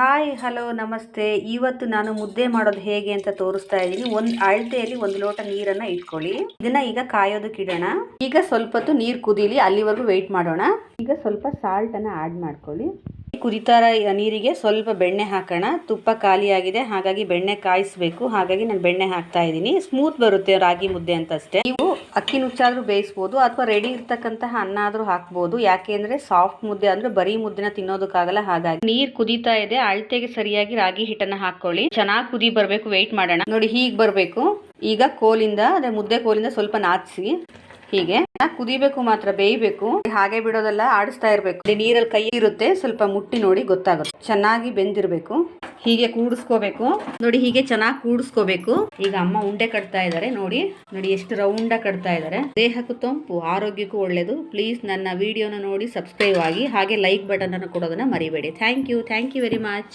Hi hello ನಮಸ್ತೆ. ಇವತ್ತು ನಾನು ಮುದ್ದೆ ಮಾಡೋದು ಹೇಗೆ ಅಂತ ತೋರಿಸ್ತಾ ಇದ್ದೀನಿ. ಒಂದು ಅಳತೆಯಲ್ಲಿ 1 ಲೋಟ ನೀರನ್ನ ಇಟ್ಕೊಳ್ಳಿ. ಇದನ್ನ ಈಗ ಕಾಯೋದಕ್ಕೆ ಇಡೋಣ. ಈಗ ಸ್ವಲ್ಪ ಹೊತ್ತು ನೀರು ಕುದೀಲಿ, ಅಲ್ಲಿವರೆಗೂ ವೆಯ್ಟ್ ಮಾಡೋಣ. ಈಗ ಸ್ವಲ್ಪ ಸಾಲ್ಟ್ ಅನ್ನ ಆಡ್ ಮಾಡ್ಕೊಳ್ಳಿ. ಕುದಿತಾ ನೀರಿಗೆ ಸ್ವಲ್ಪ ಬೆಣ್ಣೆ ಹಾಕೋಣ. ತುಪ್ಪ ಖಾಲಿಯಾಗಿದೆ, ಹಾಗಾಗಿ ಬೆಣ್ಣೆ ಕಾಯಿಸ್ಬೇಕು. ಹಾಗಾಗಿ ನಾನು ಬೆಣ್ಣೆ ಹಾಕ್ತಾ ಇದ್ದೀನಿ. ಸ್ಮೂತ್ ಬರುತ್ತೆ ರಾಗಿ ಮುದ್ದೆ ಅಂತ ಅಷ್ಟೇ. ನೀವು ಅಕ್ಕಿ ನುಚ್ಚಾದ್ರೂ ಬೇಯಿಸ್ಬೋದು ಅಥವಾ ರೆಡಿ ಇರ್ತಕ್ಕಂತಹ ಅನ್ನ ಆದ್ರೂ ಹಾಕ್ಬೋದು. ಯಾಕೆಂದ್ರೆ ಸಾಫ್ಟ್ ಮುದ್ದೆ ಅಂದ್ರೆ ಬರೀ ಮುದ್ದೆನ ತಿನ್ನೋದಕ್ಕಾಗಲ್ಲ. ಹಾಗಾಗಿ ನೀರ್ ಕುದೀತಾ ಇದೆ, ಅಳತೆಗೆ ಸರಿಯಾಗಿ ರಾಗಿ ಹಿಟ್ಟನ್ನ ಹಾಕೊಳ್ಳಿ. ಚೆನ್ನಾಗಿ ಕುದಿ ಬರ್ಬೇಕು, ವೆಯ್ಟ್ ಮಾಡೋಣ. ನೋಡಿ ಹೀಗ್ ಬರ್ಬೇಕು. ಈಗ ಕೋಲಿಂದ ಅಂದ್ರೆ ಮುದ್ದೆ ಕೋಲಿಂದ ಸ್ವಲ್ಪ ನಾದಿಸಿ ಹೀಗೆ ಕುದಿಬೇಕು, ಮಾತ್ರ ಬೇಯಬೇಕು. ಹಾಗೆ ಬಿಡೋದಲ್ಲ, ಆಡಿಸ್ತಾ ಇರ್ಬೇಕು. ನೀರಲ್ಲಿ ಕೈ ಇರುತ್ತೆ, ಸ್ವಲ್ಪ ಮುಟ್ಟಿ ನೋಡಿ ಗೊತ್ತಾಗುತ್ತೆ. ಚೆನ್ನಾಗಿ ಬೆಂದಿರ್ಬೇಕು. ಹೀಗೆ ಕೂಡಿಸ್ಕೋಬೇಕು. ನೋಡಿ ಹೀಗೆ ಚೆನ್ನಾಗಿ ಕೂಡಿಸ್ಕೋಬೇಕು. ಈಗ ಅಮ್ಮ ಉಂಡೆ ಕಟ್ತಾ ಇದ್ದಾರೆ. ನೋಡಿ ಎಷ್ಟು ರೌಂಡ್ ಕಟ್ತಾ ಇದ್ದಾರೆ. ದೇಹಕ್ಕೂ ತಂಪು, ಆರೋಗ್ಯಕ್ಕೂ ಒಳ್ಳೇದು. ಪ್ಲೀಸ್ ನನ್ನ ವಿಡಿಯೋನ ನೋಡಿ ಸಬ್ಸ್ಕ್ರೈಬ್ ಆಗಿ, ಹಾಗೆ ಲೈಕ್ ಬಟನ್ ಅನ್ನು ಕೊಡೋದನ್ನ ಮರಿಬೇಡಿ. Thank you very much.